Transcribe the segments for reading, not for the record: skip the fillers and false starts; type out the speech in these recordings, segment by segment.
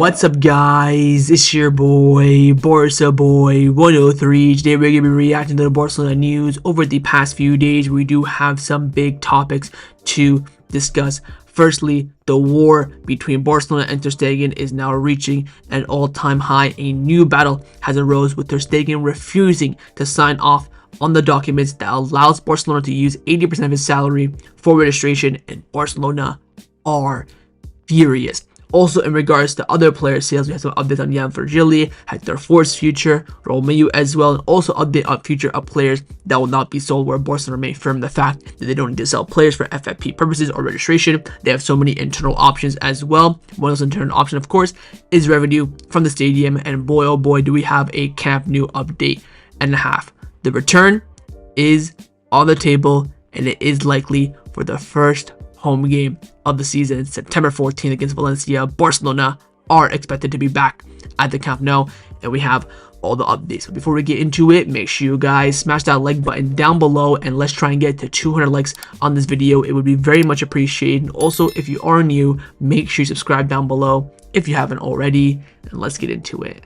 What's up, guys? It's your boy, Barça Boy 103. Today we're going to be reacting to the Barcelona news over the past few days. We do have some big topics to discuss. Firstly, the war between Barcelona and Ter Stegen is now reaching an all-time high. A new battle has arose with Ter Stegen refusing to sign off on the documents that allows Barcelona to use 80% of his salary for registration, and Barcelona are furious. Also, in regards to other player sales, we have some updates on Virgili, Héctor Fort's future, Romeu as well, and also update on future of players that will not be sold, where Barcelona remain firm the fact that they don't need to sell players for FFP purposes or registration. They have so many internal options as well. One of those internal options, of course, is revenue from the stadium, and boy oh boy do we have a Camp Nou update and a half. The return is on the table, and it is likely for the first home game of the season, September 14th against Valencia. Barcelona are expected to be back at the Camp Nou, and we have all the updates. So before we get into it, make sure you guys smash that like button down below, and let's try and get to 200 likes on this video. It would be very much appreciated. And also, if you are new, make sure you subscribe down below if you haven't already, and let's get into it.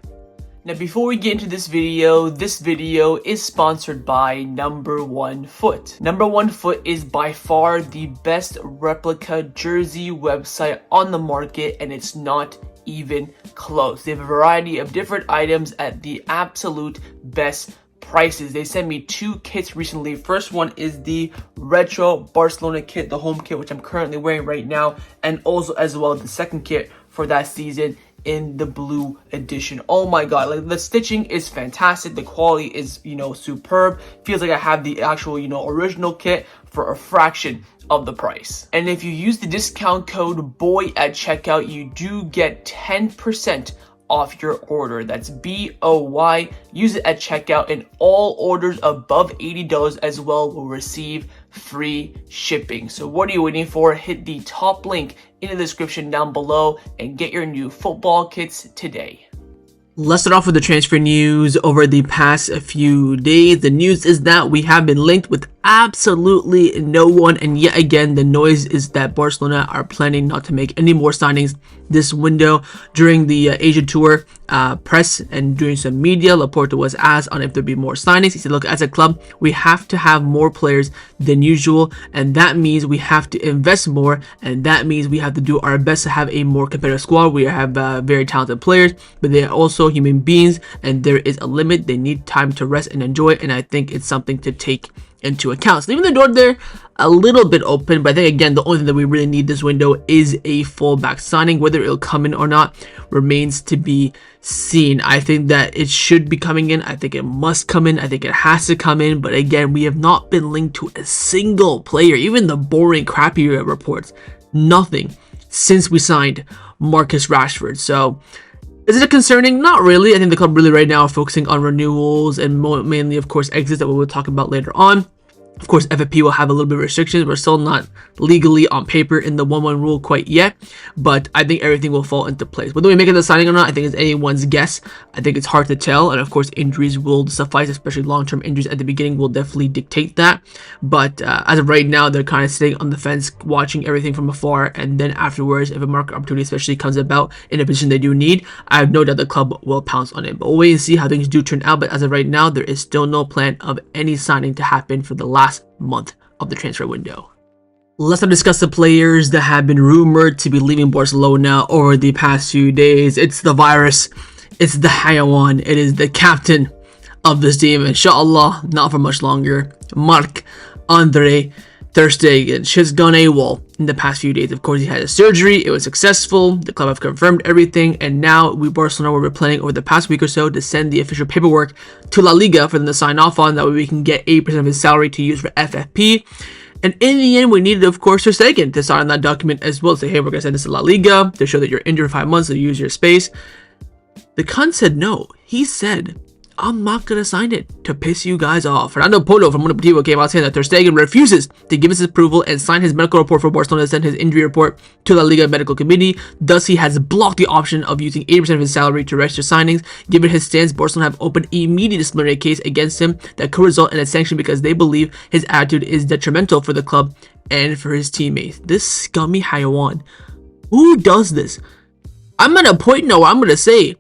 Now, before we get into this video is sponsored by Number One Foot. Number One Foot is by far the best replica jersey website on the market, and it's not even close. They have a variety of different items at the absolute best prices. They sent me two kits recently. First one is the retro Barcelona kit, the home kit, which I'm currently wearing right now, and also as well the second kit for that season in the blue edition. Oh my god, like, the stitching is fantastic, the quality is, superb. Feels like I have the actual, original kit for a fraction of the price. And if you use the discount code BOY at checkout, you do get 10% off your order. That's BOY. Use it at checkout, and all orders above $80 as well will receive free shipping. So what are you waiting for? Hit the top link in the description down below and get your new football kits today. Let's start off with the transfer news over the past few days. The news is that we have been linked with absolutely no one, and yet again the noise is that Barcelona are planning not to make any more signings this window. During the Asia tour press and during some media, Laporta was asked on if there'd be more signings. He said, look, as a club we have to have more players than usual, and that means we have to invest more, and that means we have to do our best to have a more competitive squad. We have very talented players, but they are also human beings, and there is a limit. They need time to rest and enjoy, and I think it's something to take into account. So leaving the door there a little bit open, but I think again the only thing that we really need this window is a fullback signing. Whether it'll come in or not remains to be seen. I think that it should be coming in. I think it must come in. I think it has to come in. But again, we have not been linked to a single player. Even the boring, crappy reports, nothing since we signed Marcus Rashford. So is it concerning? Not really. I think the club really right now are focusing on renewals and mainly, of course, exits that we will talk about later on. Of course, FFP will have a little bit of restrictions. We're still not legally on paper in the 1-1 rule quite yet, but I think everything will fall into place. Whether we make it the signing or not, I think it's anyone's guess. I think it's hard to tell, and of course, injuries will suffice, especially long-term injuries at the beginning will definitely dictate that. But as of right now, they're kind of sitting on the fence, watching everything from afar, and then afterwards, if a market opportunity especially comes about in a position they do need, I have no doubt the club will pounce on it. But we'll wait and see how things do turn out. But as of right now, there is still no plan of any signing to happen for the last month of the transfer window. Let's now discuss the players that have been rumored to be leaving Barcelona over the past few days. It's the virus, it's the Hayawan, it is the captain of this team, inshallah not for much longer. Marc-André Ter Stegen. Shit's gone AWOL in the past few days. Of course, he had a surgery. It was successful. The club have confirmed everything. And now we, Barcelona, were planning over the past week or so to send the official paperwork to La Liga for them to sign off on. That way we can get 8% of his salary to use for FFP. And in the end, we needed, of course, Ter Stegen to sign that document as well. Say, hey, we're going to send this to La Liga to show that you're injured for 5 months, so use your space. The cunt said no. He said, I'm not going to sign it to piss you guys off. Fernando Polo from Monopotivo came out saying that Ter Stegen refuses to give us his approval and sign his medical report for Barcelona to send his injury report to La Liga Medical Committee. Thus, he has blocked the option of using 80% of his salary to register signings. Given his stance, Barcelona have opened an immediate disciplinary case against him that could result in a sanction because they believe his attitude is detrimental for the club and for his teammates. This scummy Hayawan. Who does this? I'm at a point now where I'm going to say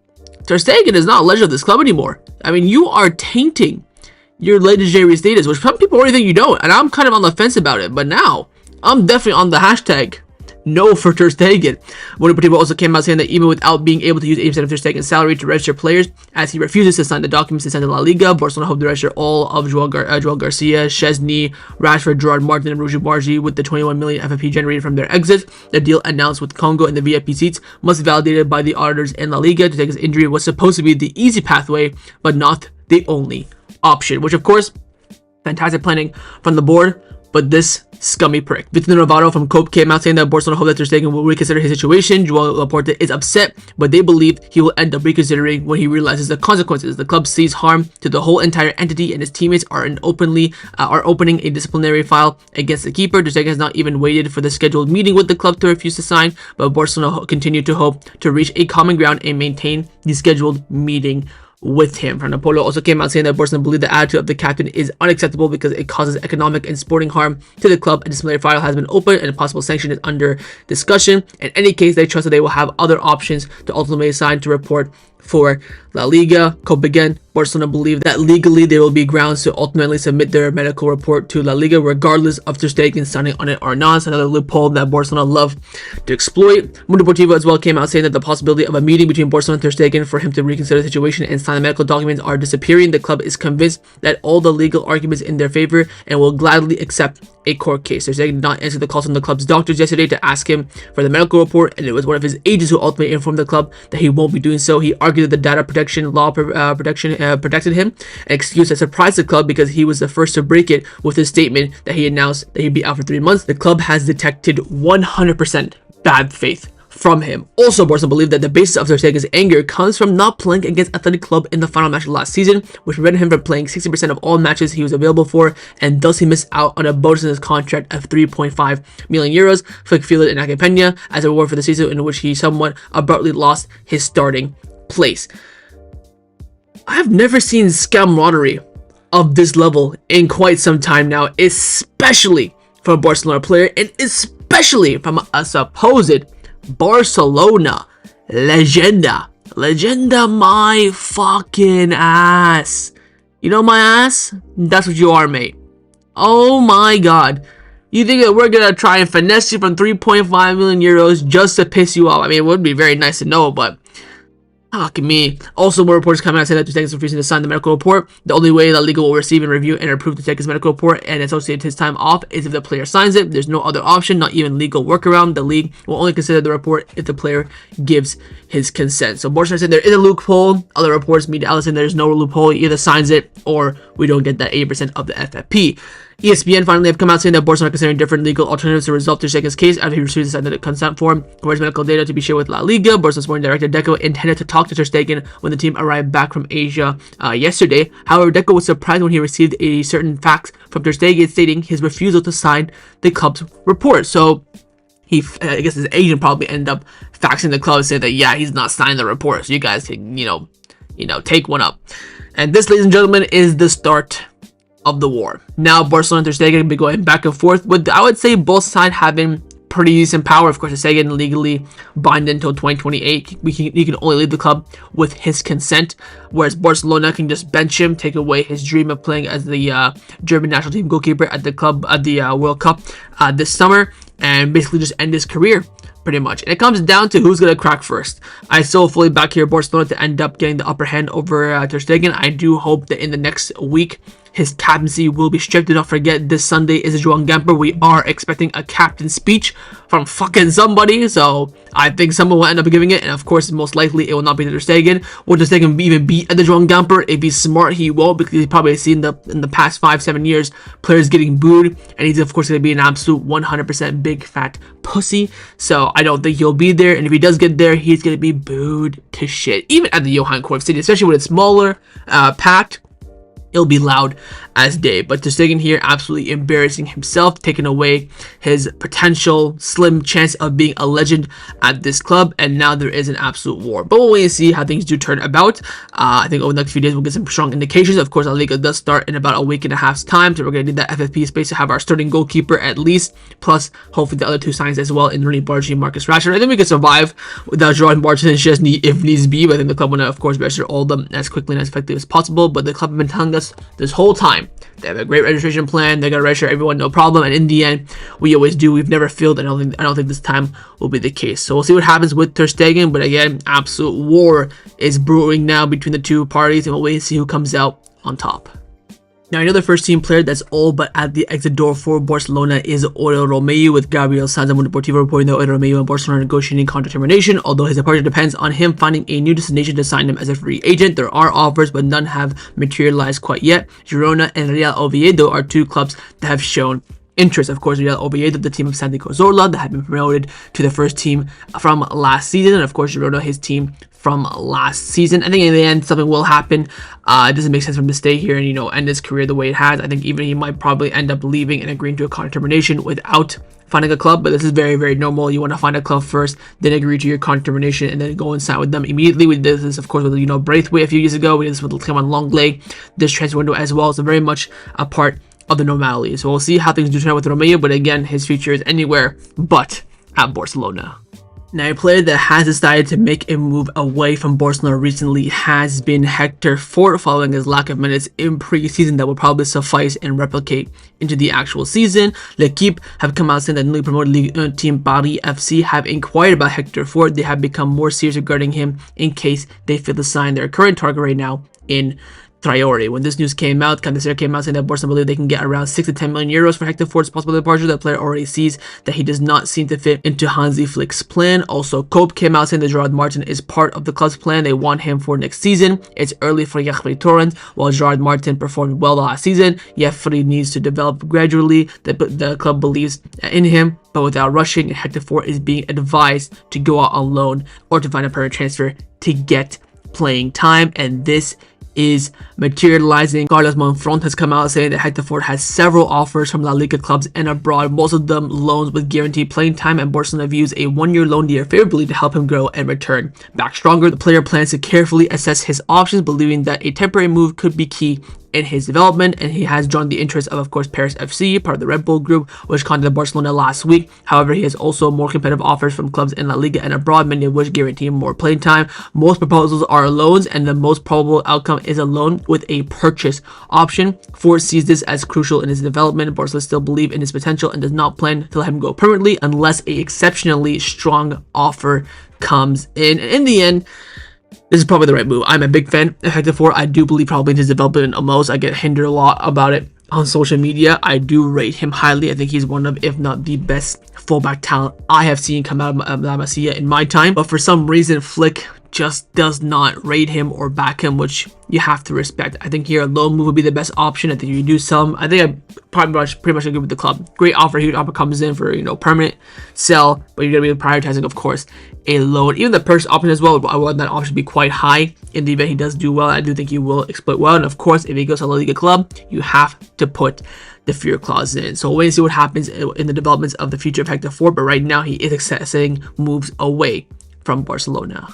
Ter Stegen is not a legend of this club anymore. I mean, you are tainting your legendary status, which some people already think you don't, and I'm kind of on the fence about it. But now, I'm definitely on the hashtag no for Ter Stegen. One Deportivo also came out saying that even without being able to use 80% of Ter Stegen's salary to register players, as he refuses to sign the documents to send to La Liga, Barcelona hope to register all of Joel Garcia, Szczesny, Rashford, Gerard Martin, and Cubarsi with the 21 million FFP generated from their exit. The deal announced with Congo and the VIP seats must be validated by the auditors in La Liga. Ter Stegen's injury was supposed to be the easy pathway, but not the only option, which of course, fantastic planning from the board, but this scummy prick. Victor Navarro from Cope came out saying that Barcelona hope that Ter Stegen will reconsider his situation. Joao Laporte is upset, but they believe he will end up reconsidering when he realizes the consequences. The club sees harm to the whole entire entity, and his teammates are opening a disciplinary file against the keeper. Ter Stegen has not even waited for the scheduled meeting with the club to refuse to sign, but Barcelona continue to hope to reach a common ground and maintain the scheduled meeting with him. Fernando Polo also came out saying that Barcelona believe the attitude of the captain is unacceptable because it causes economic and sporting harm to the club. A disciplinary file has been opened and a possible sanction is under discussion. In any case, they trust that they will have other options to ultimately sign to report for La Liga. Cope again, Barcelona believe that legally there will be grounds to ultimately submit their medical report to La Liga regardless of Ter Stegen signing on it or not. It's another loophole that Barcelona love to exploit. Mundo Deportivo as well came out saying that the possibility of a meeting between Barcelona and Ter Stegen for him to reconsider the situation and sign the medical documents are disappearing. The club is convinced that all the legal arguments in their favor and will gladly accept a court case. Ter Stegen did not answer the calls from the club's doctors yesterday to ask him for the medical report, and it was one of his agents who ultimately informed the club that he won't be doing so. He argued that the data protection law protected him, an excuse that surprised the club because he was the first to break it with his statement that he announced that he'd be out for 3 months. The club has detected 100% bad faith from him. Also, Barca believe that the basis of Ter Stegen's anger comes from not playing against Athletic Club in the final match of last season, which prevented him from playing 60% of all matches he was available for, and thus he missed out on a bonus in his contract of 3.5 million euros. Flick fielded in Ake Peña as a reward for the season in which he somewhat abruptly lost his starting place. I've never seen camaraderie of this level in quite some time now, especially from a Barcelona player and especially from a supposed Barcelona legenda my fucking ass. You know my ass? That's what you are, mate. Oh my god. You think that we're gonna try and finesse you from 3.5 million euros just to piss you off? I mean, it would be very nice to know, but fuck me. Also, more reports coming out saying that Ter Stegen is refusing to sign the medical report. The only way La Liga will receive and review and approve Ter Stegen's medical report and associate his time off is if the player signs it. There's no other option, not even legal workaround. The league will only consider the report if the player gives his consent. So Barca said there is a loophole. Other reports, media outlets saying there's no loophole. He either signs it or we don't get that 80% of the FFP. ESPN finally have come out saying that Barcelona are considering different legal alternatives to resolve Ter Stegen's case after he received the consent form for his medical data to be shared with La Liga. Barcelona sporting director Deco intended to talk to Ter Stegen when the team arrived back from Asia yesterday. However, Deco was surprised when he received a certain fax from Ter Stegen stating his refusal to sign the club's report. So I guess his agent probably ended up faxing the club saying that yeah, he's not signing the report, so you guys can take one up. And this, ladies and gentlemen, is the start of the war. Now Barcelona and Ter Stegen be going back and forth with, I would say, both sides having pretty decent power. Of course, Ter Stegen legally bind until 2028. He can only leave the club with his consent, whereas Barcelona can just bench him, take away his dream of playing as the German national team goalkeeper at the club at the World Cup this summer, and basically just end his career pretty much. And it comes down to who's going to crack first. I still fully back here Barcelona to end up getting the upper hand over Ter Stegen. I do hope that in the next week his captaincy will be stripped. Do not forget, this Sunday is a Joan Gamper. We are expecting a captain speech from fucking somebody, so I think someone will end up giving it, and of course, most likely, it will not be Ter Stegen. Will Ter Stegen even be at the Joan Gamper? If he's smart, he won't, because he's probably seen in the past 5-7 years, players getting booed, and he's of course going to be an absolute 100% big fat pussy, so I don't think he'll be there, and if he does get there, he's going to be booed to shit, even at the Johan Cruyff Stadium, especially when it's smaller, packed. It'll be loud as day. But Ter Stegen here absolutely embarrassing himself, taking away his potential slim chance of being a legend at this club, and now there is an absolute war. But we'll wait and see how things do turn about. I think over the next few days we'll get some strong indications. Of course, La Liga does start in about a week and a half's time, so we're going to need that FFP space to have our starting goalkeeper at least, plus hopefully the other two signings as well in Ronald Araújo and Marcus Rashford. I think we can survive without Gerard Martin just if needs be, but I think the club will of course register all of them as quickly and as effectively as possible. But the club have been telling us this whole time they have a great registration plan, they're going to register everyone no problem, and in the end we always do. We've never failed, and I don't think this time will be the case. So we'll see what happens with Ter Stegen, but again, absolute war is brewing now between the two parties, and we'll wait and see who comes out on top. Now, another first team player that's all but at the exit door for Barcelona is Oriol Romeu, with Gabriel Sanz and Mundo Deportivo reporting that Oriol Romeu and Barcelona are negotiating contract termination, although his departure depends on him finding a new destination to sign him as a free agent. There are offers, but none have materialized quite yet. Girona and Real Oviedo are two clubs that have shown interest. Of course, Real Oviedo, the team of Santi Cazorla that had been promoted to the first team from last season, and of course Girona, his team from last season. I think in the end something will happen. It doesn't make sense for him to stay here and end his career the way it has. I think even he might probably end up leaving and agreeing to a contract termination without finding a club, but this is very, very normal. You want to find a club first, then agree to your contract termination, and then go and sign with them immediately. We did this, of course, with Braithwaite a few years ago. We did this with Clement Longley this transfer window as well. So very much a part of the normality. So we'll see how things do turn out with Romeu, but again, his future is anywhere but at Barcelona. Now, a player that has decided to make a move away from Barcelona recently has been Hector Fort, following his lack of minutes in pre-season that will probably suffice and replicate into the actual season. L'Equipe have come out saying that newly promoted League team Paris FC have inquired about Hector Fort. They have become more serious regarding him in case they fail to sign their current target right now in Traore. When this news came out, Candacer came out saying that Barcelona believe they can get around 6 to 10 million euros for Hector Fort's possible departure. The player already sees that he does not seem to fit into Hansi Flick's plan. Also, Cope came out saying that Gerard Martin is part of the club's plan. They want him for next season. It's early for Jeffrey Torrent. While Gerard Martin performed well last season, Jeffrey needs to develop gradually. The club believes in him, but without rushing, Hector Fort is being advised to go out on loan or to find a permanent transfer to get playing time, and this is materializing. Carlos Monfront has come out saying that Hector Fort has several offers from La Liga clubs and abroad, most of them loans with guaranteed playing time, and Barcelona views a one-year loan deal favorably to help him grow and return back stronger. The player plans to carefully assess his options, believing that a temporary move could be key in his development, and he has drawn the interest of course, Paris FC, part of the Red Bull group, which contacted Barcelona last week. However, he has also more competitive offers from clubs in La Liga and abroad, many of which guarantee him more playing time. Most proposals are loans, and the most probable outcome is a loan with a purchase option. Ford sees this as crucial in his development. Barcelona still believe in his potential and does not plan to let him go permanently unless a exceptionally strong offer comes in. And in the end, this is probably the right move. I'm a big fan of Hector Fort. I do believe probably in his development most. I get hindered a lot about it on social media. I do rate him highly. I think he's one of, if not the best fullback talent I have seen come out of La Masia in my time. But for some reason, Flick just does not rate him or back him, which you have to respect. I think here a loan move would be the best option. I think you do sell him. I think I pretty much agree with the club. Great offer. Huge offer comes in for permanent sell, but you're gonna be prioritizing, of course, a loan. Even the purchase option as well. I want that option to be quite high in the event he does do well. I do think he will exploit well, and of course, if he goes to a La Liga club, you have to put the fear clause in. So we'll wait and see what happens in the developments of the future of Hector Fort. But right now, he is assessing moves away from Barcelona.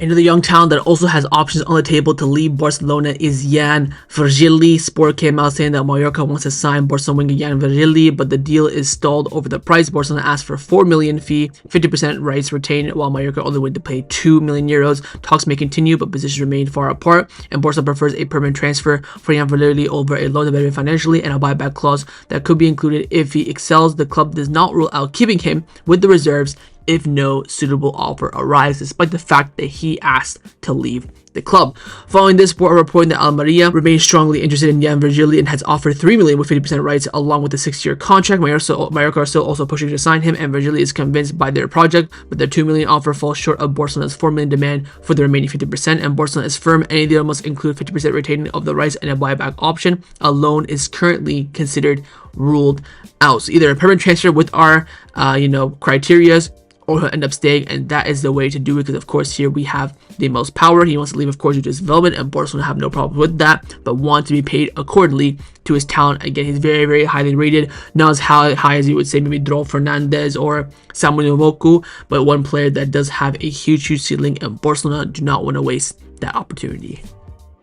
Another young talent that also has options on the table to leave Barcelona is Jan Virgili. Sport came out saying that Mallorca wants to sign Barcelona winger Jan Virgili, but the deal is stalled over the price. Barcelona asked for 4 million fee, 50% rights retained, while Mallorca only went to pay 2 million euros. Talks may continue, but positions remain far apart, and Barcelona prefers a permanent transfer for Jan Virgili over a loan to benefit financially and a buyback clause that could be included if he excels. The club does not rule out keeping him with the reserves if no suitable offer arrives, despite the fact that he asked to leave the club. Following this, Sport reporting that Almeria remains strongly interested in Jan Virgili and has offered 3 million with 50% rights along with a 6-year contract. Mallorca are still also pushing to sign him, and Virgili is convinced by their project, but their 2 million offer falls short of Barcelona's 4 million demand for the remaining 50%, and Barcelona is firm. Any deal must include 50% retaining of the rights and a buyback option. A loan is currently considered ruled out. So either a permanent transfer with our criterias, or he'll end up staying, and that is the way to do it, because of course here we have the most power. He wants to leave, of course, due to his development, and Barcelona have no problem with that, but want to be paid accordingly to his talent. Again, he's very, very highly rated, not as high as you would say maybe Oriol Fernandez or Samuel Moku, but one player that does have a huge ceiling, and Barcelona do not want to waste that opportunity.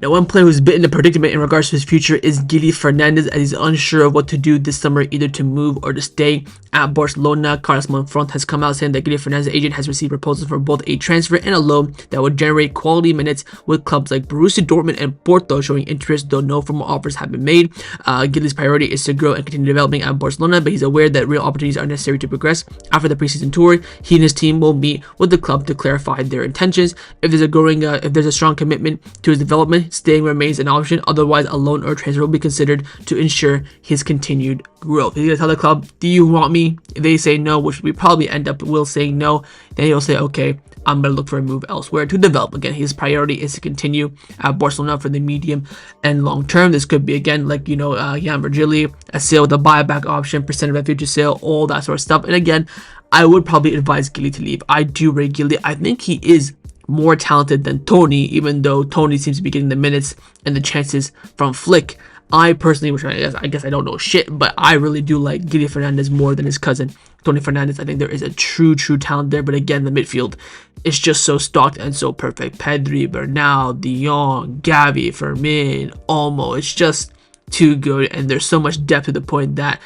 Now, one player who's bit in a predicament in regards to his future is Guille Fernandez, as he's unsure of what to do this summer, either to move or to stay at Barcelona. Carlos Monfront has come out saying that Guille Fernandez's agent has received proposals for both a transfer and a loan that would generate quality minutes with clubs like Borussia Dortmund and Porto showing interest, though no formal offers have been made. Guille's priority is to grow and continue developing at Barcelona, but he's aware that real opportunities are necessary to progress. After the preseason tour, he and his team will meet with the club to clarify their intentions. If there's a strong commitment to his development, staying remains an option. Otherwise, a loan or transfer will be considered to ensure his continued growth. He's going to tell the club, do you want me? If they say no, which we probably end up will saying no, then he'll say, okay, I'm going to look for a move elsewhere to develop. Again, his priority is to continue at Barcelona for the medium and long term. This could be, again, like, Jan Virgili, a sale with a buyback option, percent of a future sale, all that sort of stuff. And again, I would probably advise Guille to leave. I do rate Guille. I think he is more talented than Tony, even though Tony seems to be getting the minutes and the chances from Flick. I personally, which I guess I don't know shit, but I really do like Guille Fernandez more than his cousin, Tony Fernandez. I think there is a true talent there, but again, the midfield is just so stocked and so perfect. Pedri, Bernal, De Jong, Gavi, Fermín, Olmo. It's just too good, and there's so much depth to the point that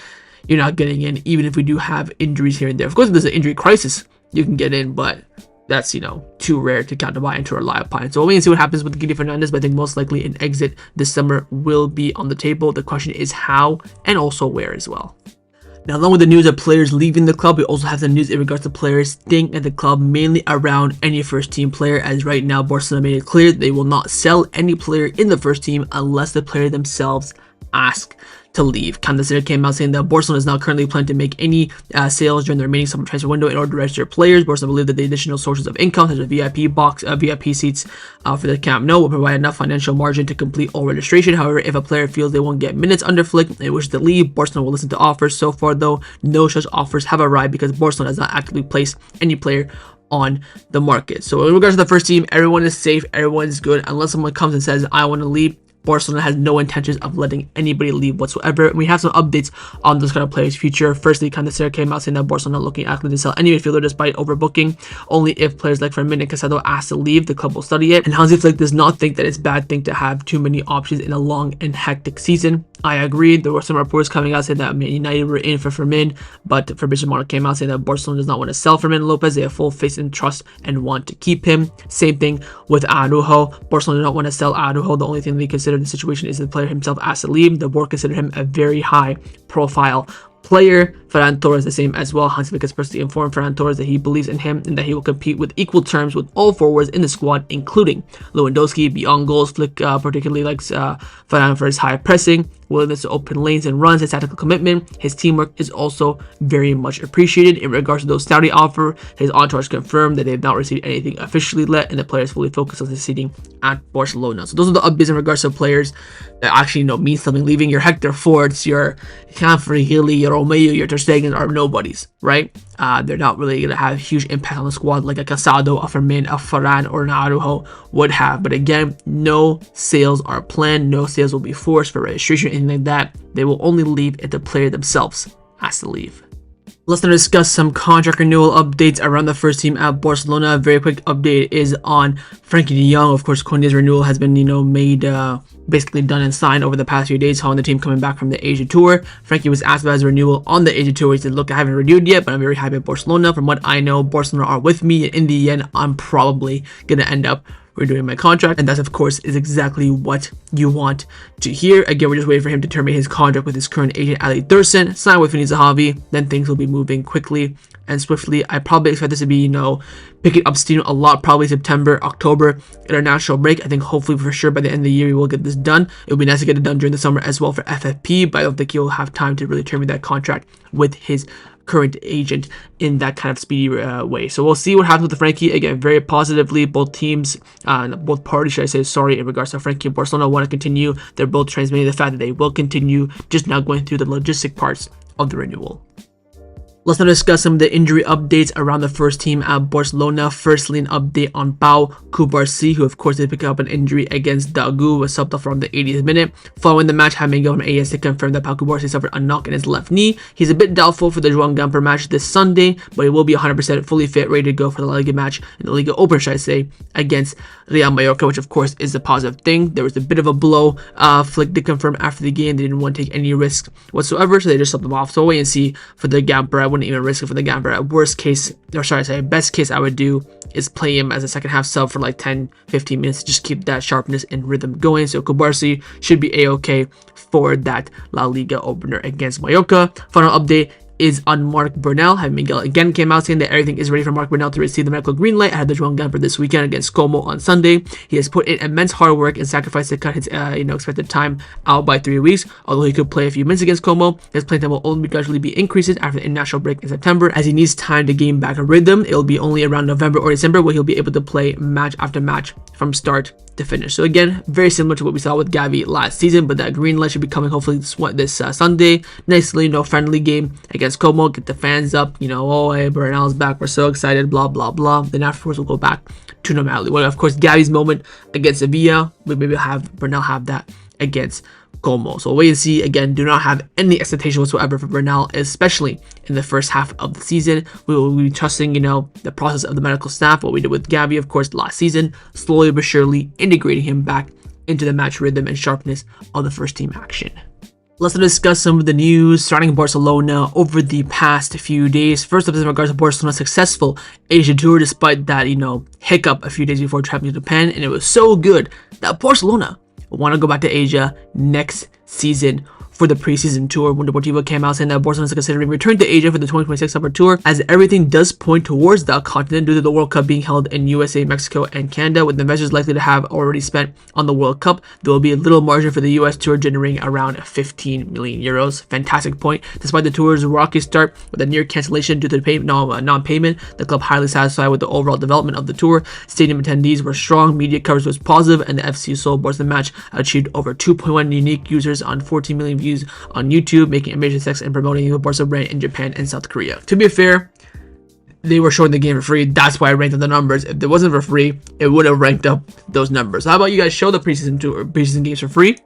you're not getting in, even if we do have injuries here and there. Of course, if there's an injury crisis, you can get in, but that's, too rare to count to buy into a live pine. So we'll wait and see what happens with Guille Fernandez, but I think most likely an exit this summer will be on the table. The question is how and also where as well. Now, along with the news of players leaving the club, we also have the news in regards to players staying at the club, mainly around any first team player, as right now Barcelona made it clear they will not sell any player in the first team unless the player themselves ask to leave. Candacer came out saying that Barcelona is now currently planning to make any sales during the remaining summer transfer window in order to register players. Barcelona believe that the additional sources of income, such as VIP seats for the Camp Nou, will provide enough financial margin to complete all registration. However, if a player feels they won't get minutes under Flick and wishes to leave, Barcelona will listen to offers. So far, though, no such offers have arrived because Barcelona has not actively placed any player on the market. So in regards to the first team, everyone is safe, everyone is good, unless someone comes and says, I want to leave. Barcelona has no intentions of letting anybody leave whatsoever. And we have some updates on those kind of players' future. Firstly, Candacer came out saying that Barcelona looking actively to sell any midfielder despite overbooking. Only if players like Fermín and Casado ask to leave, the club will study it. And Hansi Flick does not think that it's a bad thing to have too many options in a long and hectic season. I agree. There were some reports coming out saying that United were in for Fermín, but Fabrizio Romano came out saying that Barcelona does not want to sell Fermín Lopez. They have full faith and trust and want to keep him. Same thing with Araújo. Barcelona do not want to sell Araújo. The only thing they consider in the situation is the player himself asked to leave. The board considered him a very high profile player. Ferran Torres the same as well. Hansi Flick has personally informed Ferran Torres that he believes in him and that he will compete with equal terms with all forwards in the squad, including Lewandowski. Beyond goals, Flick particularly likes Ferran for his high pressing, willingness to open lanes and runs, his tactical commitment. His teamwork is also very much appreciated. In regards to those Saudi offer, his entourage confirmed that they have not received anything officially yet, and the player is fully focused on succeeding at Barcelona. So those are the updates in regards to players that actually mean something leaving. Your Hector Forts, your Virgili, your Romeu, your Ter Stegen are nobodies, right? They're not really going to have huge impact on the squad like a Casado, a Fermín, a Ferran, or an Araújo would have. But again, no sales are planned. No sales will be forced for registration or anything like that. They will only leave if the player themselves has to leave. Let's now discuss some contract renewal updates around the first team at Barcelona. A very quick update is on Frenkie de Jong. Of course, Koundé's renewal has been, made basically done and signed over the past few days, following the team coming back from the Asia tour. Frenkie was asked about his renewal on the Asia tour. He said, look, I haven't renewed yet, but I'm very happy at Barcelona. From what I know, Barcelona are with me. In the end, I'm probably going to end up renewing my contract, and that, of course, is exactly what you want to hear. Again, we're just waiting for him to terminate his contract with his current agent, Ali Dursun, sign with Fini Zahavi. Then things will be moving quickly and swiftly. I probably expect this to be, picking up steam a lot, probably September, October, international break. I think hopefully for sure by the end of the year we will get this done. It would be nice to get it done during the summer as well for FFP, but I don't think he'll have time to really terminate that contract with his current agent in that kind of speedy way. So we'll see what happens with the Frenkie. Again, very positively, both teams, both parties, should I say, sorry, in regards to Frenkie and Barcelona want to continue. They're both transmitting the fact that they will continue, just now going through the logistic parts of the renewal. Let's now discuss some of the injury updates around the first team at Barcelona. Firstly, an update on Cubarsi, who of course did pick up an injury against Dagu, was subbed off around the 80th minute. Following the match, Miguel from AS confirmed that Cubarsi suffered a knock in his left knee. He's a bit doubtful for the Joan Gamper match this Sunday, but he will be 100% fully fit, ready to go for the La Liga match, in the Liga Open, should I say, against Real Mallorca, which of course is a positive thing. There was a bit of a blow. Flick did confirm after the game they didn't want to take any risks whatsoever, so they just subbed him off. So we'll wait and see for the Gamper. I wouldn't even risk it for the Gamper. At best case I would do is play him as a second half sub for like 10-15 minutes to just keep that sharpness and rhythm going. So Cubarsi should be a-okay for that La Liga opener against Mallorca. Final update is on Marc Bernal. Miguel again came out saying that everything is ready for Marc Bernal to receive the medical green light ahead of the Joan Gamper this weekend against Como on Sunday. He has put in immense hard work and sacrifice to cut his expected time out by 3 weeks. Although he could play a few minutes against Como, his playing time will only gradually be increased after the international break in September, as he needs time to gain back a rhythm. It will be only around November or December where he'll be able to play match after match from start to finish. So again, very similar to what we saw with Gavi last season, but that green light should be coming hopefully this Sunday. Nicely, friendly game against Como, get the fans up, oh hey, Bernal's back, we're so excited, blah blah blah. Then afterwards we'll go back to normality. Well, of course, Gavi's moment against Sevilla, we maybe have Bernal have that against Como. So wait and see. Again, do not have any expectation whatsoever for Bernal, especially in the first half of the season. We will be trusting, the process of the medical staff, what we did with Gavi, of course, last season, slowly but surely integrating him back into the match rhythm and sharpness of the first team action. Let's discuss some of the news surrounding Barcelona over the past few days. First up is in regards to Barcelona's successful Asia tour, despite that, hiccup a few days before traveling to Japan, and it was so good that Barcelona want to go back to Asia next season for the preseason tour. When Deportivo came out saying that Barcelona is considering returning to Asia for the 2026 summer tour, as everything does point towards that continent due to the World Cup being held in USA, Mexico, and Canada. With investors likely to have already spent on the World Cup, there will be a little margin for the US tour, generating around 15 million euros. Fantastic point. Despite the tour's rocky start with a near cancellation due to non-payment, the club highly satisfied with the overall development of the tour. Stadium attendees were strong, media coverage was positive, and the FC Seoul Barca match achieved over 2.1 unique users on 14 million views on YouTube, making a major success in promoting the Barca brand in Japan and South Korea. To be fair, they were showing the game for free. That's why I ranked up the numbers. If it wasn't for free, it would have ranked up those numbers. How about you guys show the preseason games for free?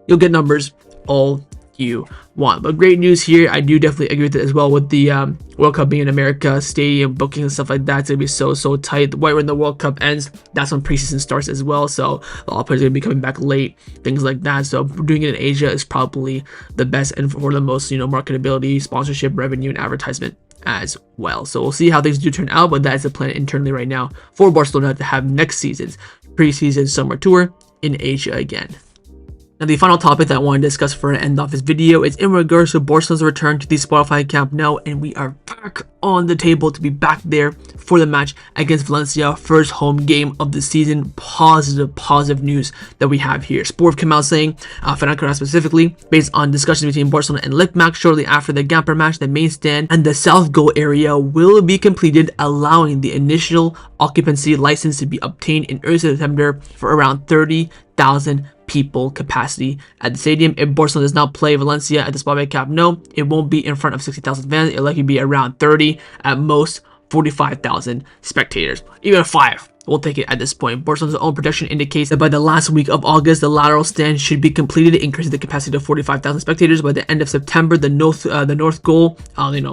You'll get numbers all you want. But great news here. I do definitely agree with it as well, with the World Cup being in America, stadium booking and stuff like that. It's gonna be so tight. Right when the World Cup ends, that's when preseason starts as well. So a lot of players are gonna be coming back late, things like that. So doing it in Asia is probably the best and for the most, marketability, sponsorship, revenue, and advertisement as well. So we'll see how things do turn out, but that is the plan internally right now for Barcelona to have next season's preseason summer tour in Asia again. Now, the final topic that I want to discuss for an end off this video is in regards to Barcelona's return to the Spotify Camp Nou, and we are back on the table to be back there for the match against Valencia, first home game of the season. Positive news that we have here. Sport came out saying, Fernando specifically, based on discussions between Barcelona and Lippmac shortly after the Gamper match, the main stand and the South Goal area will be completed, allowing the initial occupancy license to be obtained in early September for around 30,000 people capacity at the stadium. If Barcelona does not play Valencia at the Spotify Camp Nou, it won't be in front of 60,000 fans. It'll likely be around 30, at most 45,000 spectators. Even 5. We'll take it at this point. Barcelona's own projection indicates that by the last week of August, the lateral stand should be completed, increasing the capacity to 45,000 spectators. By the end of September, the north goal,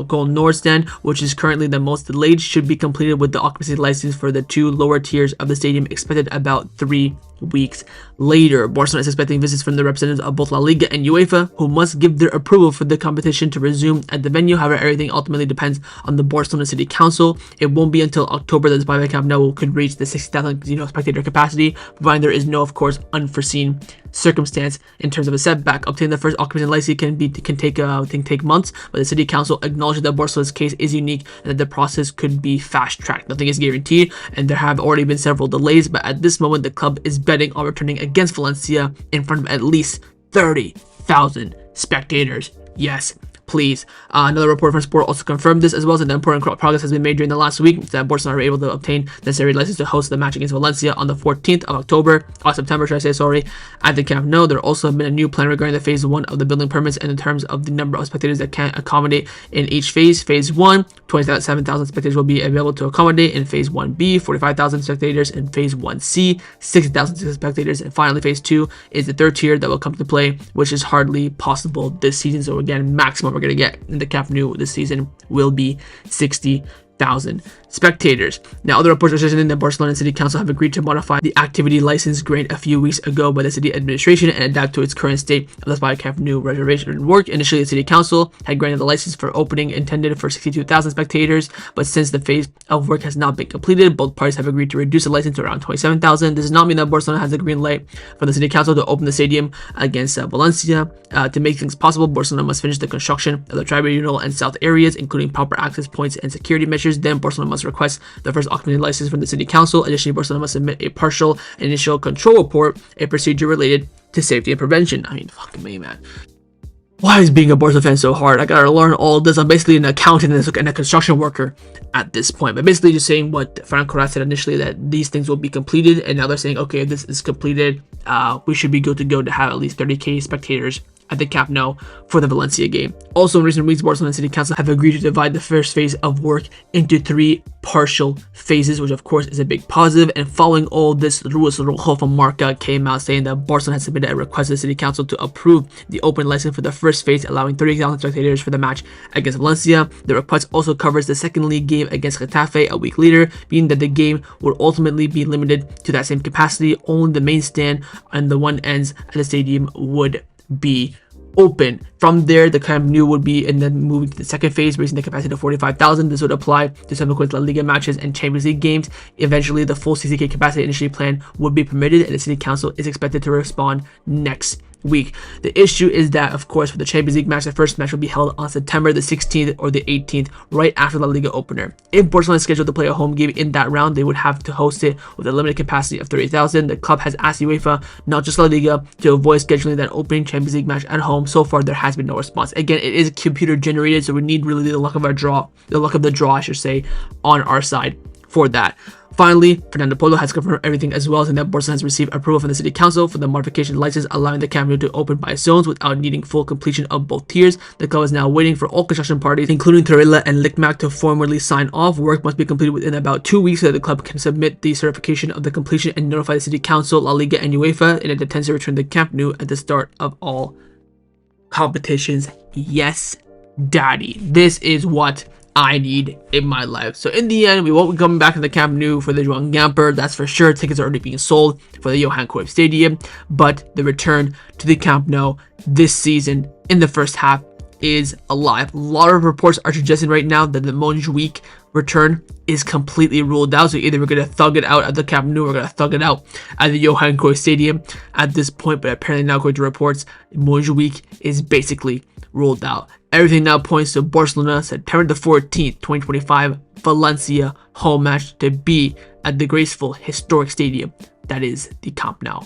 goal north stand, which is currently the most delayed, should be completed with the occupancy license for the two lower tiers of the stadium expected about 3 weeks later. Barcelona is expecting visits from the representatives of both La Liga and UEFA, who must give their approval for the competition to resume at the venue. However, everything ultimately depends on the Barcelona City Council. It won't be until October that the Spotify Camp Nou could reach the 60,000 spectator capacity, providing there is no, of course, unforeseen circumstance in terms of a setback. Obtaining the first occupancy license can take months, but the City Council acknowledged that Barcelona's case is unique and that the process could be fast-tracked. Nothing is guaranteed, and there have already been several delays, but at this moment, the club is betting on returning against Valencia in front of at least 30,000 spectators. Yes, please. Another report from Sport also confirmed this, as well as an important progress has been made during the last week that Barcelona were able to obtain necessary license to host the match against Valencia on the 14th of September, at the Camp Nou. There also been a new plan regarding the phase 1 of the building permits and in terms of the number of spectators that can accommodate in each phase. Phase 1, 27,000 spectators will be available to accommodate. In phase 1B, 45,000 spectators. In phase 1C, 60,000 spectators. And finally, phase 2 is the third tier that will come to play, which is hardly possible this season. So again, maximum we're going to get in the Camp Nou this season will be 60,000 spectators. Now, other reports are suggesting that Barcelona and City Council have agreed to modify the activity license granted a few weeks ago by the city administration and adapt to its current state of the Espai Camp Nou reservation work. Initially, the City Council had granted the license for opening intended for 62,000 spectators, but since the phase of work has not been completed, both parties have agreed to reduce the license to around 27,000. This does not mean that Barcelona has a green light from the City Council to open the stadium against Valencia. To make things possible, Barcelona must finish the construction of the tribunal and south areas, including proper access points and security measures. Then Barcelona must request the first occupancy license from the City Council. Additionally, Barcelona must submit a partial initial control report, a procedure related to safety and prevention. I mean, fucking me, man. Why is being a Barca fan so hard? I gotta learn all this. I'm basically an accountant and a construction worker at this point. But basically just saying what Frank Corral said initially, that these things will be completed. And now they're saying, okay, if this is completed, we should be good to go to have at least 30,000 spectators at the Camp Nou for the Valencia game. Also, in recent weeks, Barcelona and City Council have agreed to divide the first phase of work into 3 partial phases, which of course is a big positive. And following all this, Luis Rojo from Marca came out saying that Barcelona has submitted a request to the City Council to approve the open license for the first phase, allowing 30,000 spectators for the match against Valencia. The request also covers the second league game against Getafe a week later, meaning that the game would ultimately be limited to that same capacity. Only the main stand and the one ends at the stadium would be open. From there, the Camp Nou would be and then moving to the second phase, raising the capacity to 45,000. This would apply to subsequent La Liga matches and Champions League games. Eventually, the full 60,000 capacity initially planned would be permitted, and the City Council is expected to respond next week. The issue is that, of course, for the Champions League match, the first match will be held on September the 16th or the 18th, right after the Liga opener. If Barcelona is scheduled to play a home game in that round, they would have to host it with a limited capacity of 30,000. The club has asked UEFA, not just La Liga, to avoid scheduling that opening Champions League match at home. So far, there has been no response. Again, it is computer generated, so we need really the luck of the draw, I should say, on our side for that. Finally, Fernando Polo has confirmed everything, as well as that Barcelona has received approval from the City Council for the modification license, allowing the Camp Nou to open by zones without needing full completion of both tiers. The club is now waiting for all construction parties, including Torilla and Lickmack, to formally sign off. Work must be completed within about 2 weeks so that the club can submit the certification of the completion and notify the City Council, La Liga, and UEFA, and it intends to return the Camp Nou at the start of all competitions. Yes, daddy. This is what I need in my life. So in the end, we won't be coming back to the Camp Nou for the Joan Gamper, that's for sure. Tickets are already being sold for the Johan Cruyff Stadium, but the return to the Camp Nou this season in the first half is alive. A lot of reports are suggesting right now that the Montjuic return is completely ruled out. So either we're going to thug it out at the Camp Nou or we're going to thug it out at the Johan Cruyff Stadium at this point. But apparently now, according to reports, Montjuic is basically ruled out. Everything now points to Barcelona, September the 14th, 2025, Valencia home match to be at the graceful, historic stadium that is the Camp Nou.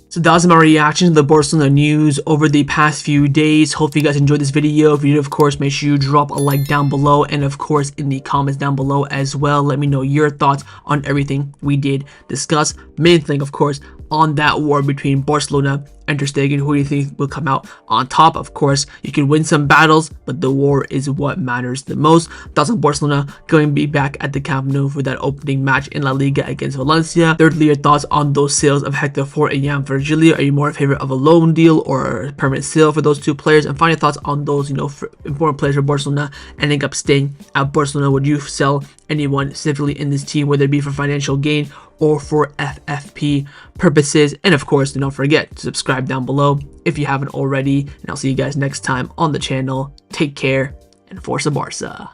So that was my reaction to the Barcelona news over the past few days. Hopefully you guys enjoyed this video. If you did, of course, make sure you drop a like down below, and of course in the comments down below as well. Let me know your thoughts on everything we did discuss. Main thing, of course, on that war between Barcelona and Ter Stegen. Who do you think will come out on top? Of course, you can win some battles, but the war is what matters the most. Thoughts on Barcelona going to be back at the Camp Nou for that opening match in La Liga against Valencia. Thirdly, your thoughts on those sales of Hector Fort and Virgili. Are you more in favor of a loan deal or a permanent sale for those two players? And finally, thoughts on those, important players for Barcelona ending up staying at Barcelona. Would you sell anyone specifically in this team, whether it be for financial gain or for FFP purposes? And of course, don't forget to subscribe down below if you haven't already. And I'll see you guys next time on the channel. Take care and Forza Barca.